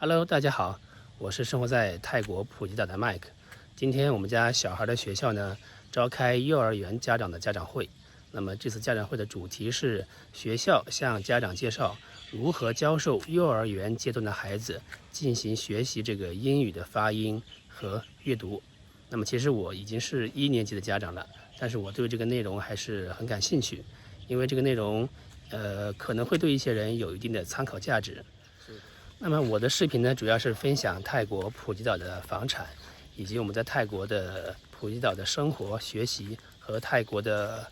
Hello， 大家好，我是生活在泰国普吉岛的 Mike。今天我们家小孩的学校呢，召开幼儿园家长的家长会。那么这次家长会的主题是学校向家长介绍如何教授幼儿园阶段的孩子进行学习这个英语的发音和阅读。那么其实我已经是1年级的家长了，但是我对这个内容还是很感兴趣，因为这个内容可能会对一些人有一定的参考价值。那么我的视频呢，主要是分享泰国普吉岛的房产，以及我们在泰国的普吉岛的生活、学习和泰国的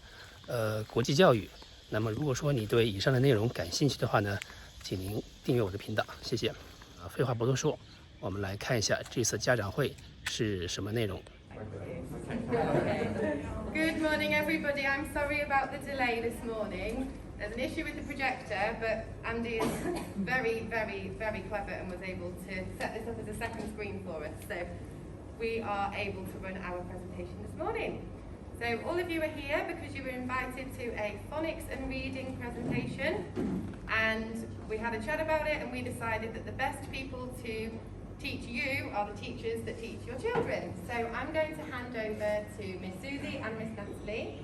国际教育。那么如果说你对以上的内容感兴趣的话呢，请您订阅我的频道，谢谢。废话不多说，我们来看一下这次家长会是什么内容。Good morning, everybody. I'm sorry about the delay this morning. There's an issue with the projector, but Andy is very clever and was able to set this up as a second screen for us. So we are able to run our presentation this morning. So all of you are here because you were invited to a phonics and reading presentation, and we had a chat about it, and we decided that the best people to teach you are the teachers that teach your children. So I'm going to hand over to Miss Susie and Miss Natalie,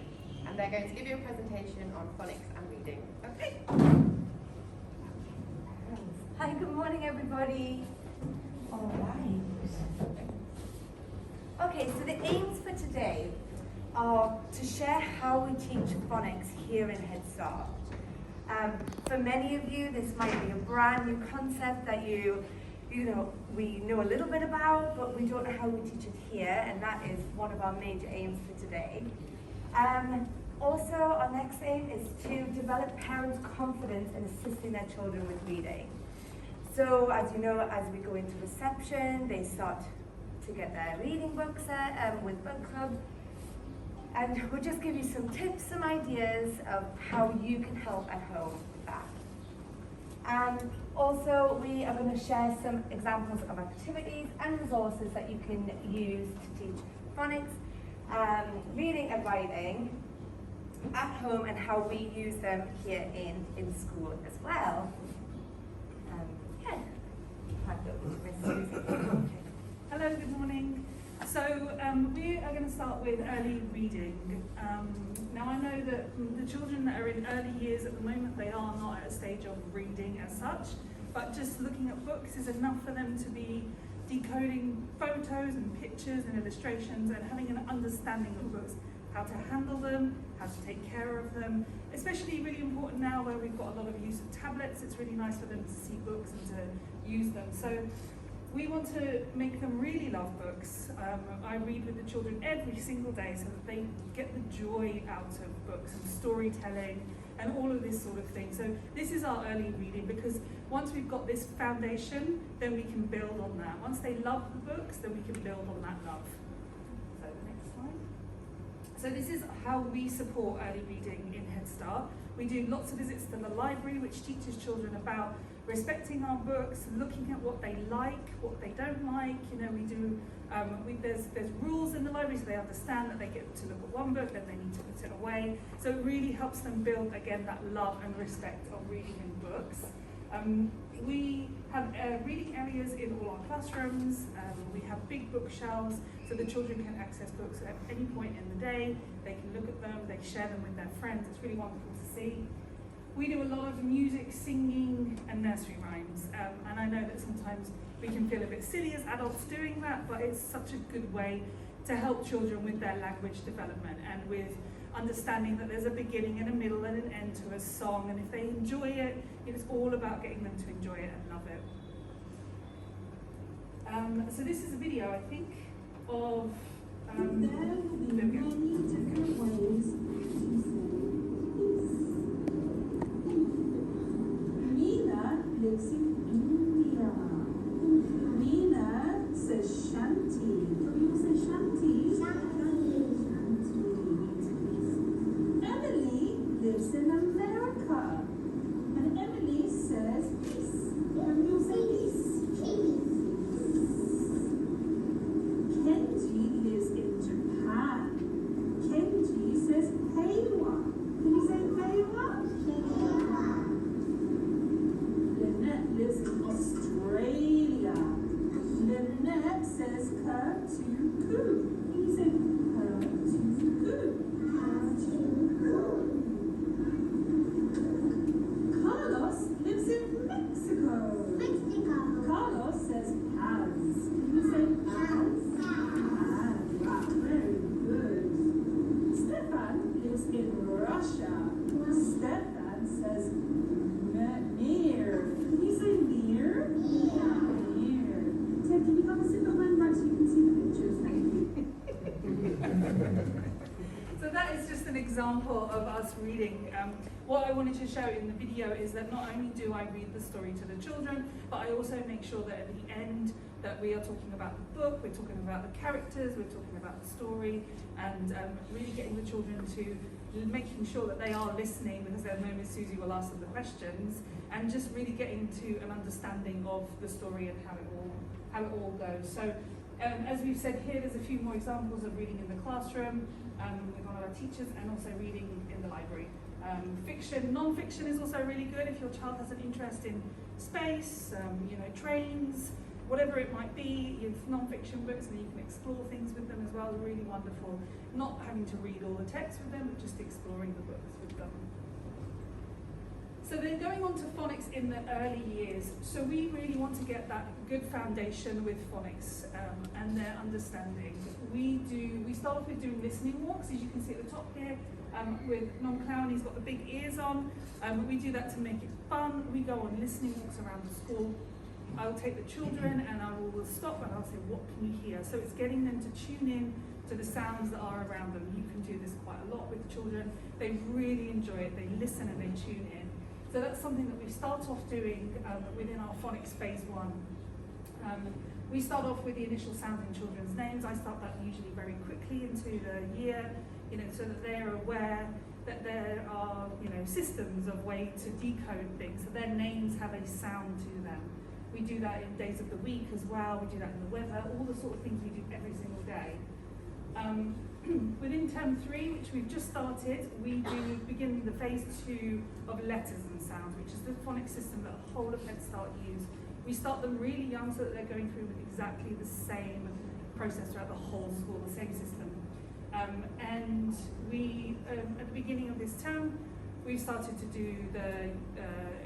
and they're going to give you a presentation on phonics and reading. Okay. Hi, good morning everybody. All right. Okay, so the aims for today are to share how we teach phonics here in Head Start. For many of you, this might be a brand new concept that we know a little bit about, but we don't know how we teach it here, and that is one of our major aims for today. Also, our next aim is to develop parents' confidence in assisting their children with reading. So, as you know, as we go into reception, they start to get their reading books with book club, and we'll just give you some tips, some ideas of how you can help at home with that. Also, we are going to share some examples of activities and resources that you can use to teach phonics, reading and writing at home, and how we use them here in school as well. Hello, good morning. So we are going to start with early reading. Now I know that the children that are in early years at the moment, they are not at a stage of reading as such, but just looking at books is enough for them to be decoding photos and pictures and illustrations and having an understanding of books, how to handle them, how to take care of them. Especially really important now where we've got a lot of use of tablets, it's really nice for them to see books and to use them. So we want to make them really love books. I read with the children every single day so that they get the joy out of books and storytelling and all of this sort of thing. So this is our early reading, because once we've got this foundation, then we can build on that. Once they love the books, then we can build on that love. So next slide. So this is how we support early reading in Head Start. We do lots of visits to the library, which teaches children about respecting our books, looking at what they like, what they don't like. We do. There's rules in the library, so they understand that they get to look at one book, then they need to put it away. So it really helps them build again that love and respect of reading in books. We have reading areas in all our classrooms. We have big bookshelves, so the children can access books at any point in the day. They can look at them, they share them with their friends. It's really wonderful to see. We do a lot of music, singing and nursery rhymes, and I know that sometimes we can feel a bit silly as adults doing that, but it's such a good way to help children with their language development and with understanding that there's a beginning and a middle and an end to a song, and if they enjoy it, it's all about getting them to enjoy it and love it. So this is a video, I think, of There will be many different ways to say this. Meena lives in India. Meena says Shanti. Can you say Shanti? Shanti. Emily lives in America. And Emily says peace. Can you say peace? Kenji lives in Japan. Kenji says example of us reading. What I wanted to show in the video is that not only do I read the story to the children, but I also make sure that at the end that we are talking about the book, we're talking about the characters, we're talking about the story, and really getting the children to making sure that they are listening, because they'll know Miss Susie will ask them the questions, and just really getting to an understanding of the story and how it all goes. So as we've said here, there's a few more examples of reading in the classroom with one of our teachers, and also reading in the library. Fiction, non-fiction is also really good if your child has an interest in space, trains, whatever it might be. You have non-fiction books and you can explore things with them as well. They're really wonderful. Not having to read all the text with them, but just exploring the books with them. So then going on to phonics in the early years. So we really want to get that good foundation with phonics and their understanding. We start off with doing listening walks, as you can see at the top here, with non-clown. He's got the big ears on. We do that to make it fun. We go on listening walks around the school. I'll take the children and I will stop and I'll say, what can you hear? So it's getting them to tune in to the sounds that are around them. You can do this quite a lot with children. They really enjoy it. They listen and they tune in. So that's something that we start off doing within our phonics phase 1. We start off with the initial sounds in children's names. I start that usually very quickly into the year, so that they're aware that there are, systems of way to decode things. So their names have a sound to them. We do that in days of the week as well. We do that in the weather, all the sort of things we do every single day. Within term 3, which we've just started, we do begin the phase 2 of letters and sounds, which is the phonics system that the whole of Head Start use. We start them really young so that they're going through with exactly the same process throughout the whole school, the same system. And we, at the beginning of this term, we've started to do the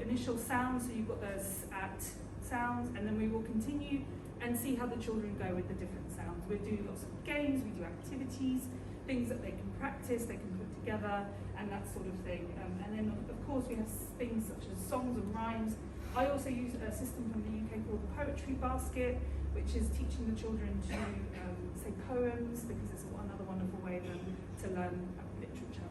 initial sounds, so you've got the at sounds, and then we will continue and see how the children go with the different sounds. We do lots of games, we do activities, things that they can practice, they can put together, and that sort of thing. And then, of course, we have things such as songs and rhymes. I also use a system from the UK called the Poetry Basket, which is teaching the children to say poems, because it's another wonderful way to learn literature.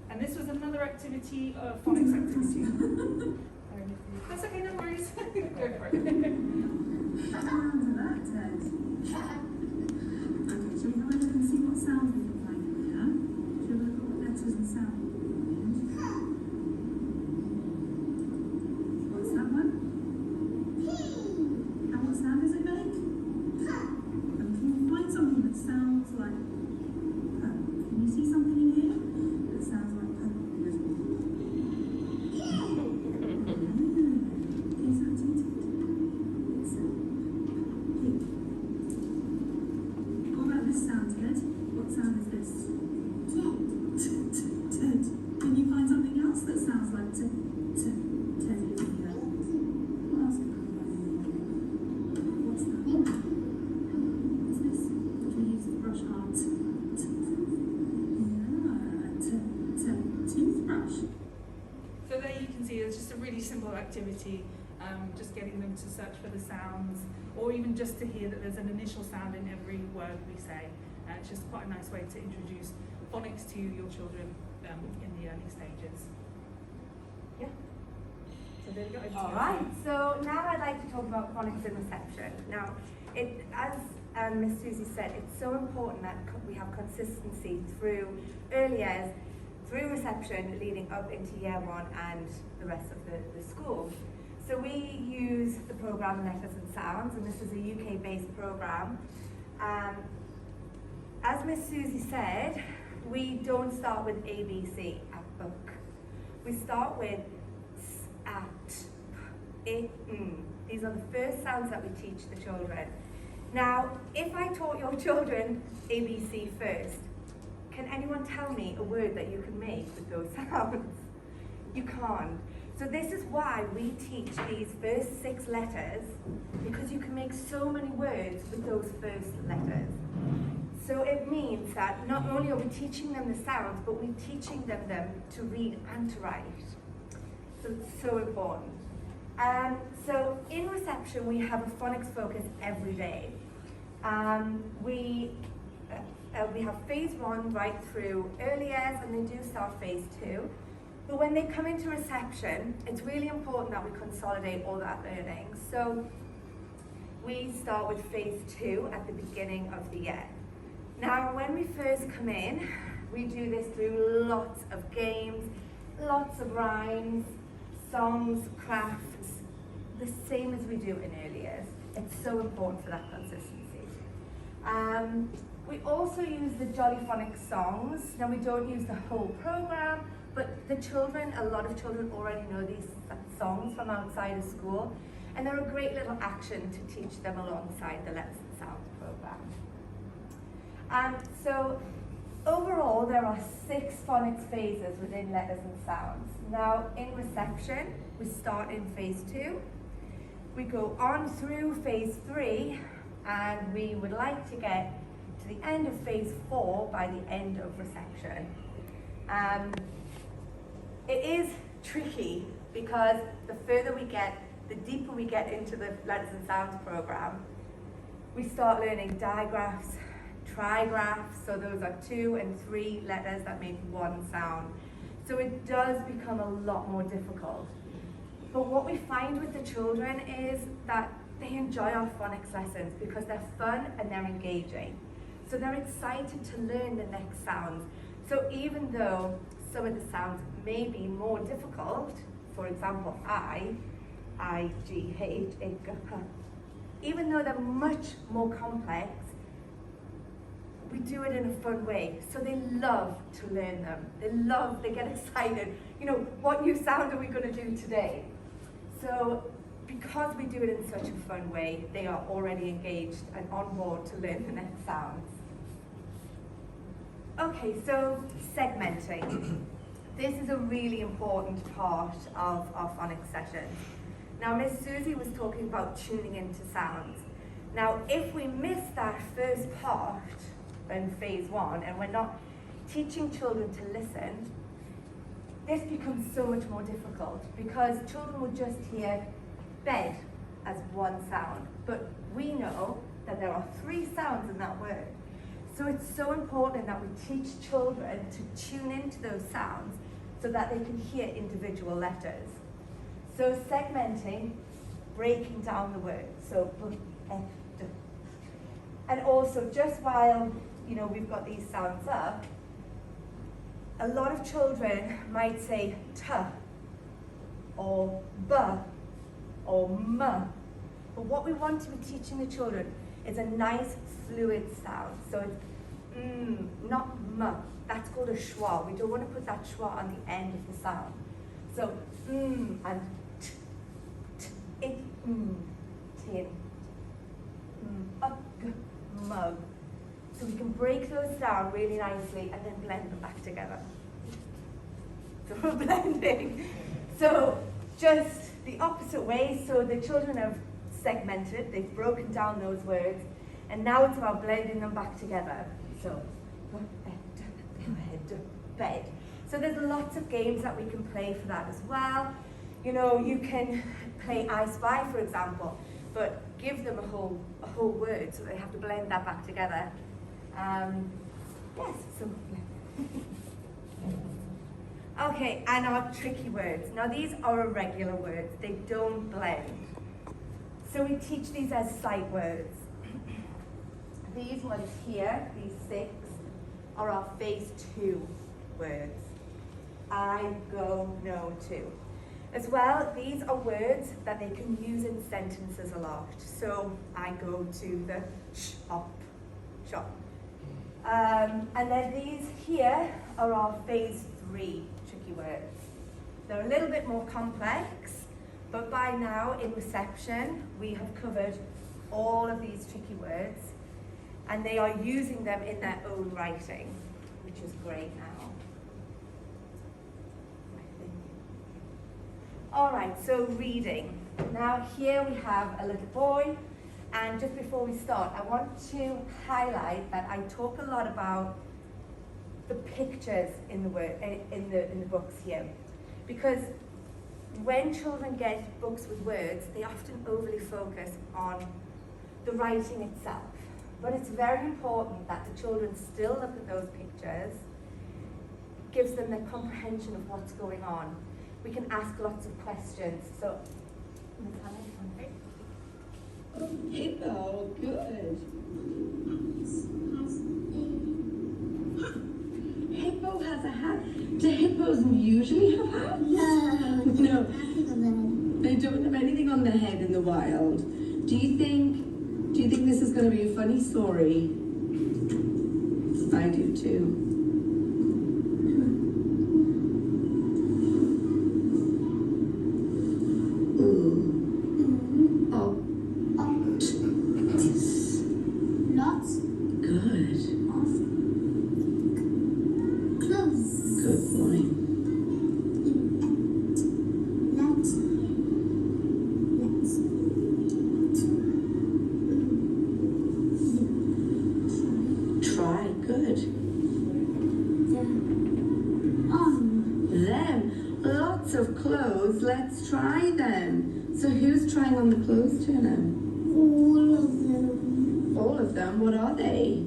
And this was another activity, phonics activity. That's okay, no worries. Go for it. Sounds of that, Ted. Okay, shall we have a look and see what sounds we can find in there? Shall we look at what letters and sounds we can find? What's that one? P. And what sound does it make? P. And can you find something that sounds like P? Can you see something in here that sounds like P? Activity, just getting them to search for the sounds, or even just to hear that there's an initial sound in every word we say. It's just quite a nice way to introduce phonics to your children in the early stages. Yeah. So there you go. All right. So now I'd like to talk about phonics in reception. Now, as Miss Susie said, it's so important that we have consistency through early years, through reception, leading up into year 1 and the rest of the school. So we use the program Letters and Sounds, and this is a UK-based program. As Miss Susie said, we don't start with ABC at book. We start with S, at, P, These are the first sounds that we teach the children. Now, if I taught your children ABC first, can anyone tell me a word that you can make with those sounds? You can't. So this is why we teach these first 6 letters, because you can make so many words with those first letters. So it means that not only are we teaching them the sounds, but we're teaching them to read and to write. So it's so important. So in reception, we have a phonics focus every day. we have phase 1 right through early years, and they do start phase 2. But when they come into reception, it's really important that we consolidate all that learning. So we start with phase 2 at the beginning of the year. Now, when we first come in, we do this through lots of games, lots of rhymes, songs, crafts, the same as we do in early years. It's so important for that consistency. We also use the Jolly Phonics songs. Now, we don't use the whole program, but the children, a lot of children already know these songs from outside of school, and they're a great little action to teach them alongside the Letters and Sounds program. So overall, there are 6 phonics phases within Letters and Sounds. Now, in reception, we start in phase 2. We go on through phase 3, and we would like to get to the end of phase 4 by the end of reception. It is tricky because the further we get, the deeper we get into the Letters and Sounds program, we start learning digraphs, trigraphs, so those are 2 and 3 letters that make 1 sound. So it does become a lot more difficult. But what we find with the children is that they enjoy our phonics lessons because they're fun and they're engaging. So they're excited to learn the next sounds. So even though some of the sounds may be more difficult, for example, I, G, H, I, G, H, even though they're much more complex, we do it in a fun way. So they love to learn them. They get excited. You know, what new sound are we going to do today? So because we do it in such a fun way, they are already engaged and on board to learn the next sounds. Okay, so segmenting. This is a really important part of our phonics sessions. Now, Miss Susie was talking about tuning into sounds. Now, if we miss that first part in phase 1 and we're not teaching children to listen, this becomes so much more difficult because children will just hear bed as 1 sound, but we know that there are 3 sounds in that word. So it's so important that we teach children to tune into those sounds so that they can hear individual letters. So segmenting, breaking down the word. So b, f, d. And also, just while we've got these sounds up, a lot of children might say t or b or m. But what we want to be teaching the children is a nice fluid sound. So it's not m. That's called a schwa. We don't want to put that schwa on the end of the sound. So and t, it, tin, g, mug. So we can break those down really nicely and then blend them back together. So we're blending. So just the opposite way. So the children have segmented, they've broken down those words, and now it's about blending them back together. So bed. So there's lots of games that we can play for that as well. You can play I Spy, for example, but give them a whole word, so they have to blend that back together. Yes, so okay, and our tricky words. Now these are irregular words, they don't blend. So we teach these as sight words. These ones here, these 6, are our phase 2 words. I, go, no, to. As well, these are words that they can use in sentences a lot. So I go to the shop. And then these here are our phase 3 tricky words. They're a little bit more complex, but by now in reception, we have covered all of these tricky words, and they are using them in their own writing, which is great now. All right, so reading. Now here we have a little boy, and just before we start, I want to highlight that I talk a lot about the pictures in the books here, because when children get books with words, they often overly focus on the writing itself. But it's very important that the children still look at those pictures, gives them the comprehension of what's going on. We can ask lots of questions. So, Hippo, good. Hippo has a hat. Do hippos usually have hats? No. They don't have anything on their head in the wild. Do you think this is going to be a funny story? I do too. Lots Good. of clothes. Good boy. Let's Try. Good. Them. Lots of clothes. Let's try them. So who's trying on the clothes, Turner? all of them. All of them. What are they?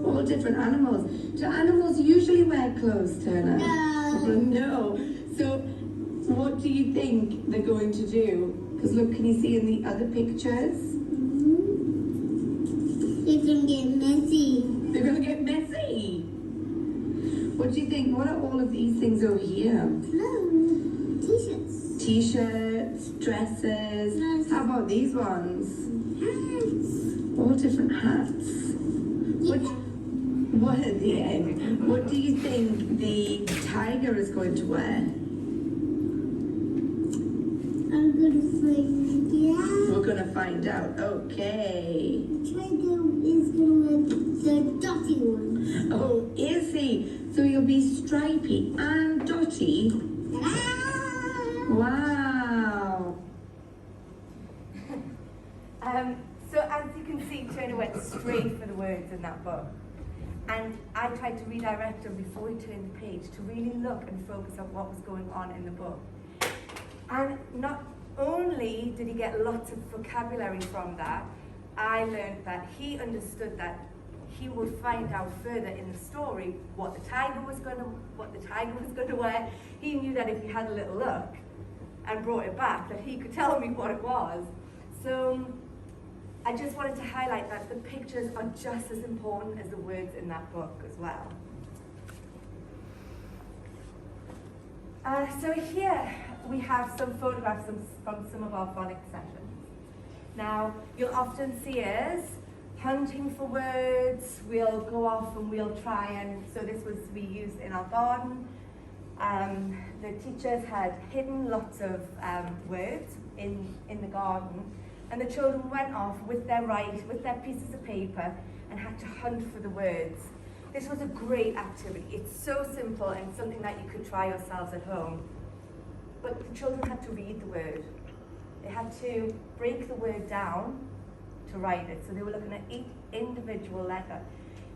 All different animals. Do animals usually wear clothes, Turner? No. No. So what do you think they're going to do? Because look, can you see in the other pictures? They can get messy. They're going to get messy. What do you think? What are all of these things over here? Clothes. T-shirts. T-shirts, dresses. Yes. How about these ones? Hats. All different hats. What at the end? What do you think the tiger is going to wear? I'm gonna find out. We're going to find out. Okay. Tiger is gonna wear the dotty one. Oh, is he? So you'll be stripy and dotty. Wow. So as you can see, Turner went straight for the words in that book. And I tried to redirect him before he turned the page to really look and focus on what was going on in the book. And not only did he get lots of vocabulary from that, I learned that he understood that he would find out further in the story what the tiger was going to wear. He knew that if he had a little look and brought it back, that he could tell me what it was. So I just wanted to highlight that the pictures are just as important as the words in that book as well. So here we have some photographs from some of our phonics sessions. Now, you'll often see us hunting for words. We'll go off and we'll try and, so this was we used in our garden. The teachers had hidden lots of words in the garden, and the children went off with their pieces of paper and had to hunt for the words. This was a great activity. It's so simple and something that you could try yourselves at home. But the children had to read the word. They had to break the word down to write it. So they were looking at each individual letter.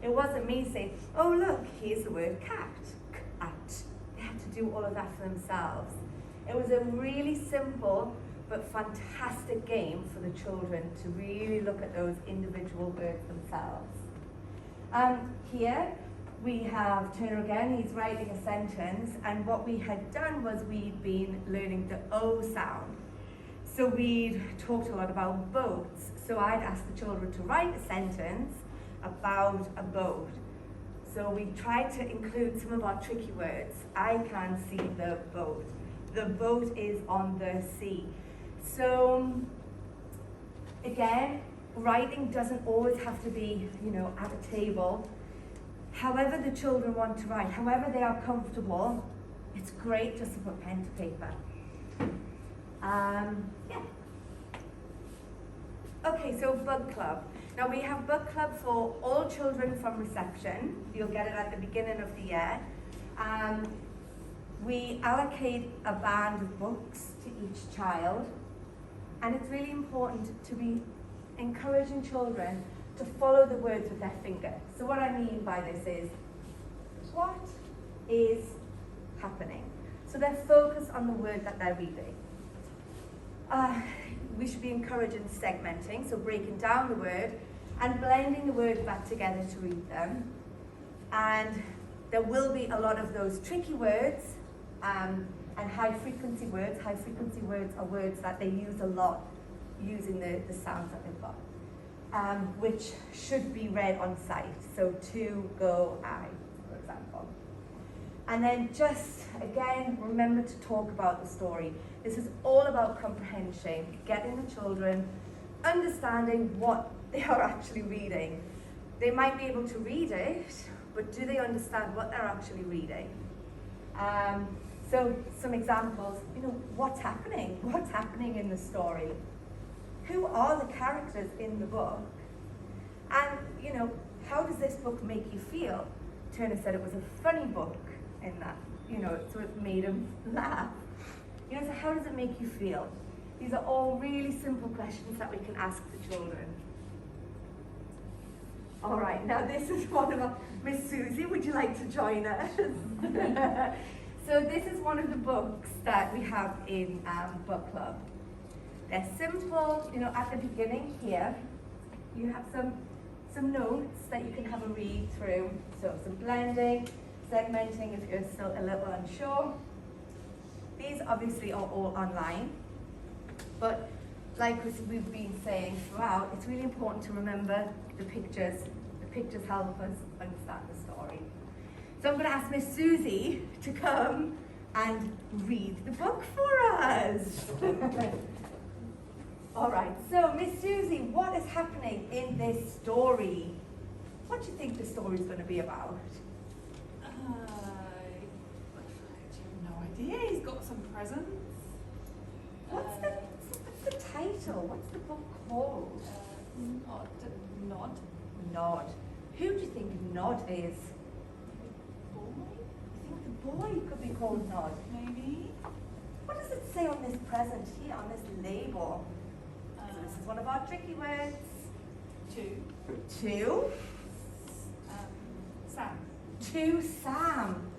It wasn't me saying, oh look, here's the word cat, cat. They had to do all of that for themselves. It was a really simple but fantastic game for the children to really look at those individual words themselves. Here we have Turner again, he's writing a sentence, and what we had done was we'd been learning the O sound. So we'd talked a lot about boats. So I'd asked the children to write a sentence about a boat. So we tried to include some of our tricky words. I can see the boat. The boat is on the sea. So again, writing doesn't always have to be, at a table. However the children want to write, however they are comfortable, it's great just to put pen to paper. Yeah. Okay, so book club. Now we have book club for all children from reception. You'll get it at the beginning of the year. We allocate a band of books to each child. And it's really important to be encouraging children to follow the words with their finger. So what I mean by this is, what is happening? So they're focused on the word that they're reading. we should be encouraging segmenting, so breaking down the word and blending the words back together to read them. And there will be a lot of those tricky words and high frequency words. High frequency words are words that they use a lot using the sounds that they've got, which should be read on sight. So to, go, I, for example. And then just, again, remember to talk about the story. This is all about comprehension, getting the children understanding what they are actually reading. They might be able to read it, but do they understand what they're actually reading? So some examples, what's happening? What's happening in the story? Who are the characters in the book? And, how does this book make you feel? Turner said it was a funny book in that, so it made him laugh. So how does it make you feel? These are all really simple questions that we can ask the children. All right, now this is one of our, Miss Susie, would you like to join us? So this is one of the books that we have in book club. They're simple, at the beginning here, you have some notes that you can have a read through. So some blending, segmenting if you're still a little unsure. These obviously are all online, but like we've been saying throughout, it's really important to remember the pictures. The pictures help us understand the story. So I'm going to ask Miss Susie to come and read the book for us. All right, so Miss Susie, what is happening in this story? What do you think the story is going to be about? I have no idea. He's got some presents. What's the title? What's the book called? Nod. Nod. Who do you think Nod is? Boy? I think the boy could be called Nod. Maybe. What does it say on this present here, on this label? So this is one of our tricky words. Two. Sam. To Sam.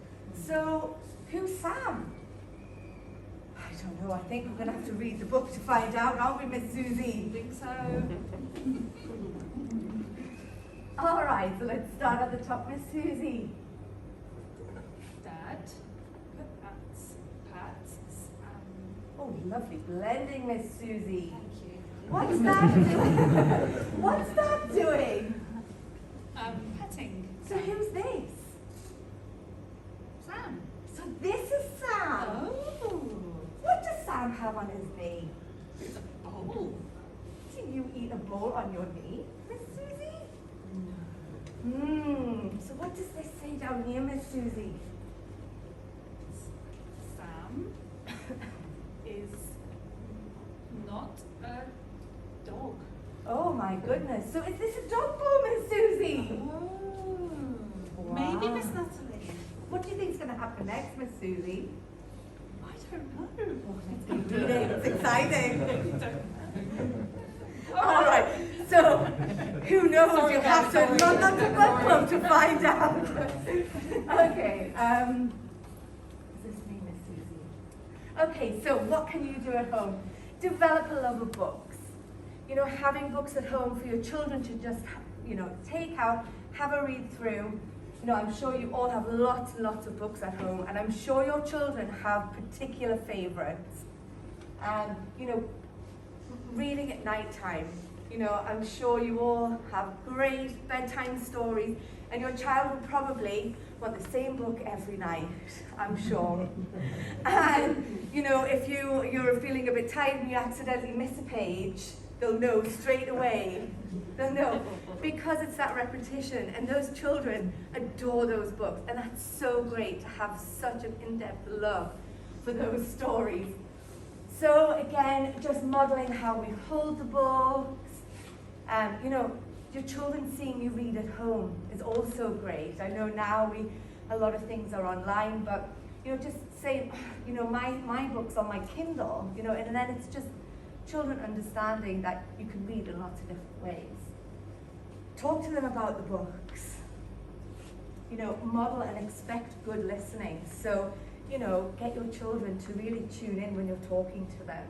So, who's Sam? I don't know. I think we're going to have to read the book to find out, aren't we, Miss Susie? I think so. All right, so let's start at the top, Miss Susie. Dad. Pat. Sam. Oh, lovely blending, Miss Susie. Thank you. What's that doing? What's that doing? Petting. So who's this? Sam. So this is Sam. Oh. What does Sam have on his knee? It's a bowl. Do you eat a bowl on your knee, Miss Susie? No. So what does this say down here, Miss Susie? Sam is not a dog. Oh my goodness. So is this a dog bowl, Miss Susie? Oh. Maybe Wow. Miss Natalie. What do you think is going to happen next, Miss Susie? I don't know. Oh, let's keep reading. It's exciting. Oh. All right. So who knows? Sorry You'll about have to it. log on to Book Club to find out. Okay. Is this me, Miss Susie? Okay. So what can you do at home? Develop a love of books. Having books at home for your children to just, take out, have a read through. I'm sure you all have lots and lots of books at home, and I'm sure your children have particular favorites. And, reading at night time, I'm sure you all have great bedtime stories, and your child will probably want the same book every night, I'm sure. And, if you're feeling a bit tired and you accidentally miss a page, they'll know straight away. They'll know, because it's that repetition, and those children adore those books, and that's so great to have such an in-depth love for those stories. So again, just modeling how we hold the books. Your children seeing you read at home is also great. I know now a lot of things are online, but just saying, my book's on my Kindle, and then it's just children understanding that you can read in lots of different ways. Talk to them about the books. Model and expect good listening. So, get your children to really tune in when you're talking to them.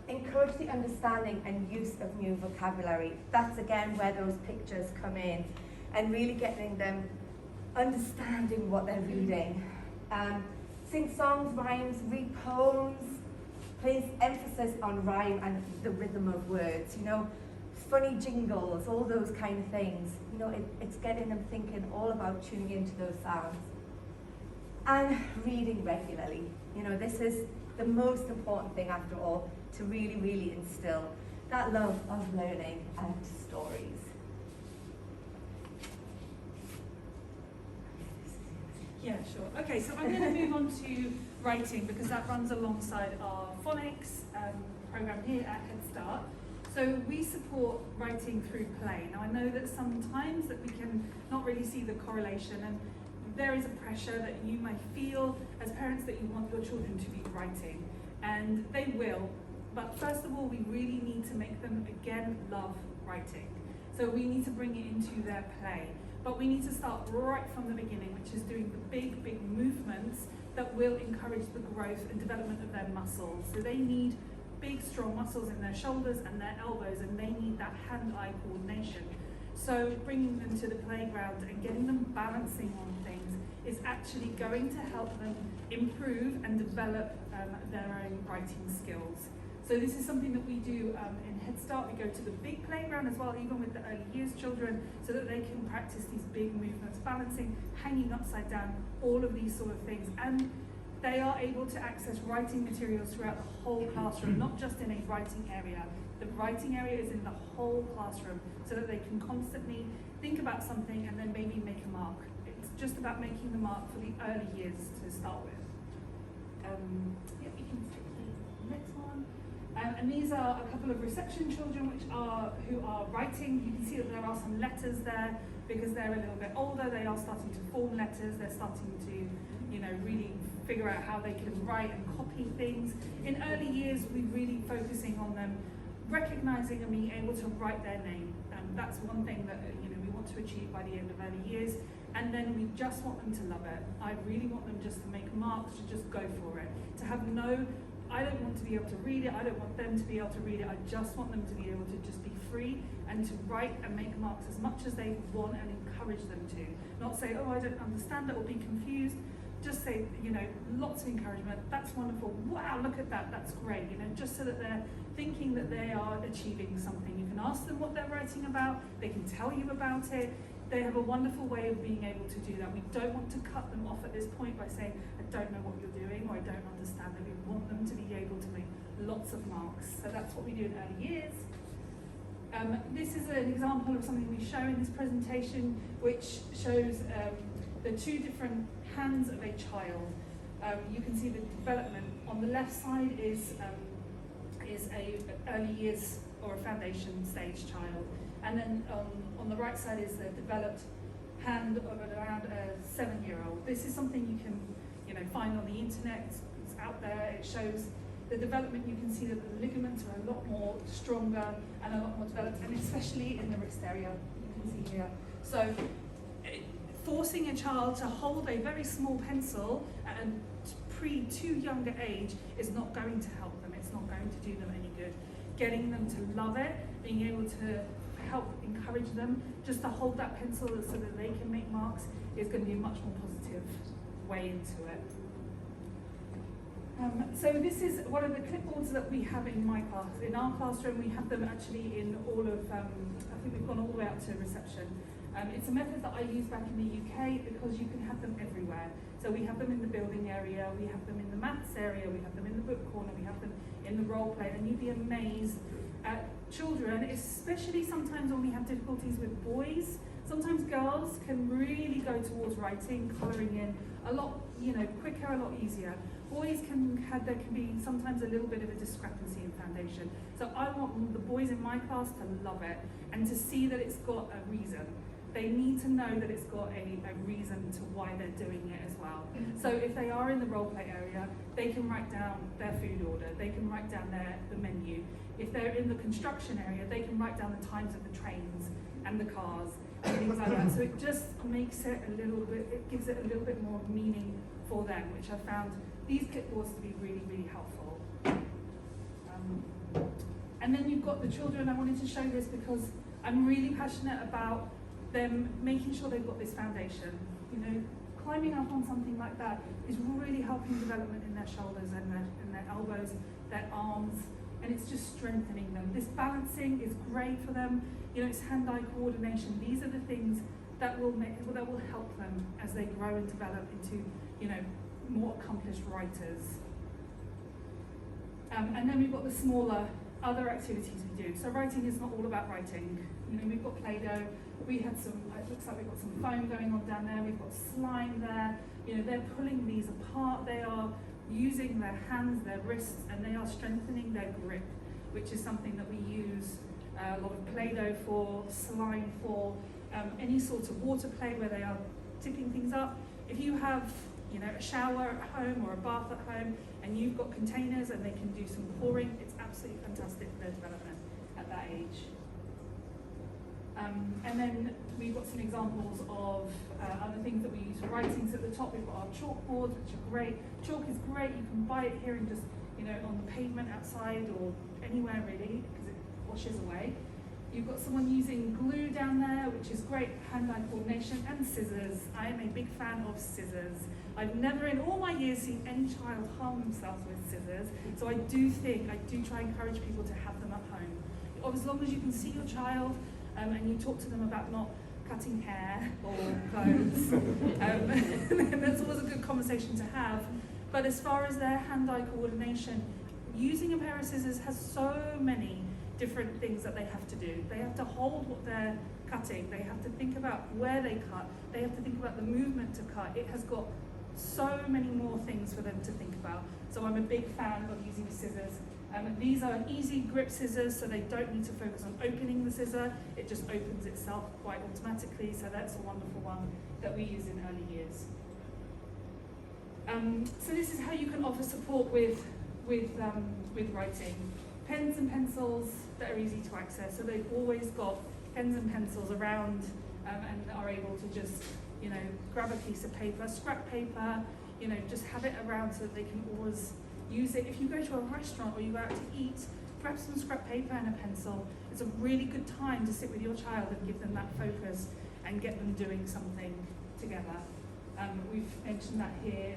Encourage the understanding and use of new vocabulary. That's again where those pictures come in, and really getting them understanding what they're reading. Sing songs, rhymes, read poems, place emphasis on rhyme and the rhythm of words, you know, funny jingles, all those kind of things. You know, it's getting them thinking all about tuning into those sounds. And reading regularly. You know, this is the most important thing after all, to really, really instill that love of learning and stories. Yeah, sure. Okay, so I'm going to move on to writing because that runs alongside our phonics program here at Head Start. So we support writing through play. Now I know that sometimes that we can not really see the correlation, and there is a pressure that you may feel as parents that you want your children to be writing, and they will. But first of all, we really need to make them again love writing. So we need to bring it into their play. But we need to start right from the beginning, which is doing the big, big movements that will encourage the growth and development of their muscles. So they need big, strong muscles in their shoulders and their elbows, and they need that hand-eye coordination. So bringing them to the playground and getting them balancing on things is actually going to help them improve and develop their own writing skills. So this is something that we do in Head Start. We go to the big playground as well, even with the early years children, so that they can practice these big movements, balancing, hanging upside down, all of these sort of things. And they are able to access writing materials throughout the whole classroom, not just in a writing area. The writing area is in the whole classroom, so that they can constantly think about something and then maybe make a mark. It's just about making the mark for the early years to start with. Yeah, we can take the next one. And these are a couple of reception children who are writing. You can see that there are some letters there because they're a little bit older. They are starting to form letters. They're starting to, you know, really figure out how they can write and copy things. In early years, we're really focusing on them recognizing and being able to write their name. That's one thing that we want to achieve by the end of early years. And then we just want them to love it. I really want them just to make marks, to just go for it, to have I don't want to be able to read it, I don't want them to be able to read it, I just want them to be able to just be free and to write and make marks as much as they want and encourage them to. Not say, oh, I don't understand it, or be confused. Just say, lots of encouragement, that's wonderful, wow, look at that, that's great, just so that they're thinking that they are achieving something. You can ask them what they're writing about, they can tell you about it. They have a wonderful way of being able to do that. We don't want to cut them off at this point by saying, I don't know what you're doing, or I don't understand it. We want them to be able to make lots of marks. So that's what we do in early years. This is an example of something we show in this presentation, which shows the two different hands of a child. You can see the development. On the left side is a early years or a foundation stage child. And then on the right side is the developed hand of around a 7-year-old. This is something you can, find on the internet. It's out there. It shows the development. You can see that the ligaments are a lot more stronger and a lot more developed, and especially in the wrist area. You can see here. So, forcing a child to hold a very small pencil at a too younger age is not going to help them. It's not going to do them any good. Getting them to love it, being able to help encourage them just to hold that pencil so that they can make marks is going to be a much more positive way into it. So this is one of the clipboards that we have in my class. In our classroom, we have them actually in all of, I think we've gone all the way up to reception. It's a method that I use back in the UK because you can have them everywhere. So we have them in the building area, we have them in the maths area, we have them in the book corner, we have them in the role play, and you'd be amazed at children, especially sometimes when we have difficulties with boys. Sometimes girls can really go towards writing, colouring in a lot, quicker, a lot easier. Boys there can be sometimes a little bit of a discrepancy in foundation. So I want the boys in my class to love it and to see that it's got a reason. They need to know that it's got a reason to why they're doing it as well. So if they are in the role play area, they can write down their food order, they can write down the menu. If they're in the construction area, they can write down the times of the trains and the cars and things like that. So it just makes it it gives it a little bit more meaning for them, which I found these clipboards to be really, really helpful. And then you've got the children. I wanted to show this because I'm really passionate about them making sure they've got this foundation. You know, climbing up on something like that is really helping development in their shoulders and their elbows, their arms, and it's just strengthening them. This balancing is great for them. You know, it's hand-eye coordination. These are the things that will help them as they grow and develop into, you know, more accomplished writers. And then we've got the smaller other activities we do. So writing is not all about writing. You know, we've got Play-Doh. We had some, it looks like we've got some foam going on down there. We've got slime there. You know, they're pulling these apart. They are using their hands, their wrists, and they are strengthening their grip, which is something that we use a lot of Play-Doh for, slime for, any sort of water play where they are tipping things up. If you have, you know, a shower at home or a bath at home and you've got containers and they can do some pouring, it's absolutely fantastic for their development at that age. And then we've got some examples of other things that we use for writing. So at the top we've got our chalkboards, which are great. Chalk is great, you can buy it here and just, you know, on the pavement outside or anywhere really, because it washes away. You've got someone using glue down there, which is great, hand-eye coordination, and scissors. I am a big fan of scissors. I've never in all my years seen any child harm themselves with scissors, so I do try and encourage people to have them at home. As long as you can see your child and you talk to them about not cutting hair or clothes, that's always a good conversation to have. But as far as their hand-eye coordination, using a pair of scissors has so many different things that they have to do. They have to hold what they're cutting. They have to think about where they cut. They have to think about the movement to cut. It has got so many more things for them to think about. So I'm a big fan of using scissors. These are easy grip scissors, so they don't need to focus on opening the scissor. It just opens itself quite automatically. So that's a wonderful one that we use in early years. So this is how you can offer support with writing. Pens and pencils that are easy to access. So they've always got pens and pencils around and are able to just, you know, grab a piece of paper, scrap paper, you know, just have it around so that they can always use it. If you go to a restaurant or you go out to eat, grab some scrap paper and a pencil. It's a really good time to sit with your child and give them that focus and get them doing something together. We've mentioned that here.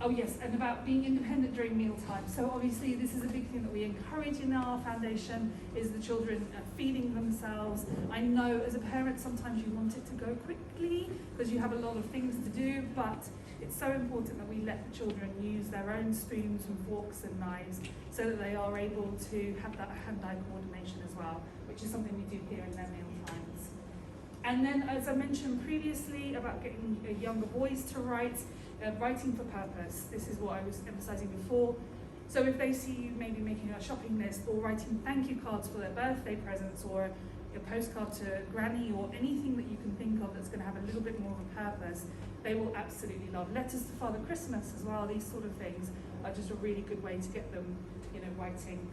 Oh yes, and about being independent during mealtime. So obviously this is a big thing that we encourage in our foundation, is the children feeding themselves. I know as a parent sometimes you want it to go quickly because you have a lot of things to do, but it's so important that we let the children use their own spoons and forks and knives so that they are able to have that hand-eye coordination as well, which is something we do here in their meal times. And then, as I mentioned previously about getting younger boys to write, writing for purpose. This is what I was emphasizing before. So if they see you maybe making a shopping list or writing thank you cards for their birthday presents or a postcard to granny or anything that you can think of that's going to have a little bit more of a purpose, they will absolutely love. Letters to Father Christmas as well, these sort of things are just a really good way to get them, you know, writing.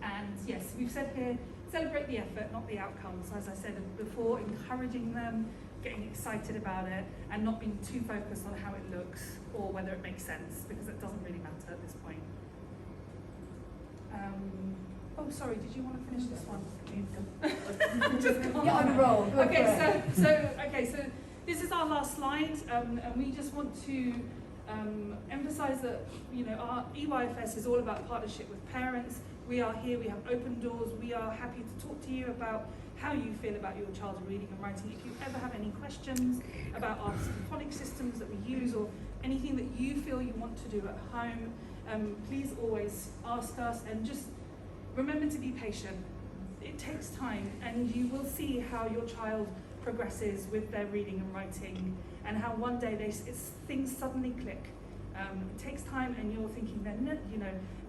And yes, we've said here, celebrate the effort, not the outcomes. As I said before, encouraging them, getting excited about it, and not being too focused on how it looks or whether it makes sense, because it doesn't really matter at this point. Oh, sorry, did you want to finish this one? You're on a roll. Okay, so this is our last slide, and we just want to emphasize that, you know, our EYFS is all about partnership with parents. We are here, we have open doors, we are happy to talk to you about how you feel about your child's reading and writing. If you ever have any questions about our phonics systems that we use or anything that you feel you want to do at home, please always ask us, and just remember to be patient. It takes time, and you will see how your child progresses with their reading and writing, and how one day things suddenly click. It takes time, and you're thinking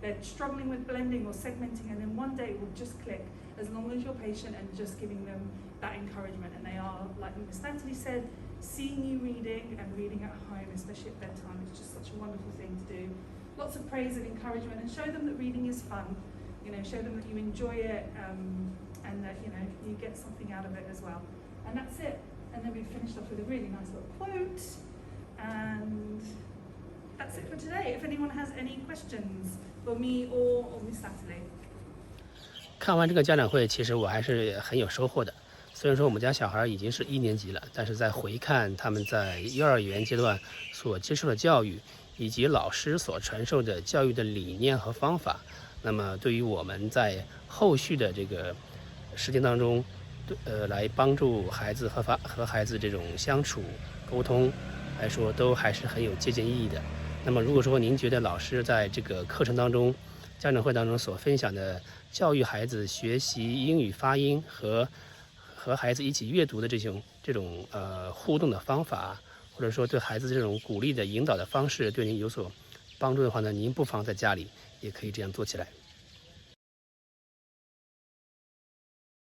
they're struggling with blending or segmenting, and then one day it will just click, as long as you're patient and just giving them that encouragement. And they are, like Miss Natalie said, seeing you reading and reading at home, especially at bedtime, is just such a wonderful thing to do. Lots of praise and encouragement, and show them that reading is fun. You know, show them that you enjoy it, and that, you know, you get something out of it as well. And that's it. And then we finished off with a really nice little quote. And that's it for today. If anyone has any questions for me or Miss Natalie. 看完这个家长会，其实我还是很有收获的。虽然说我们家小孩已经是1年级了，但是在回看他们在幼儿园阶段所接受的教育，以及老师所传授的教育的理念和方法，那么对于我们在后续的这个时间当中，来帮助孩子和孩子这种相处沟通来说，都还是很有借鉴意义的。那么如果说您觉得老师在这个课程当中、家长会当中所分享的教育孩子学习英语发音和孩子一起阅读的这种互动的方法，或者说对孩子这种鼓励的引导的方式对您有所帮助的话呢，您不妨在家里也可以这样做起来。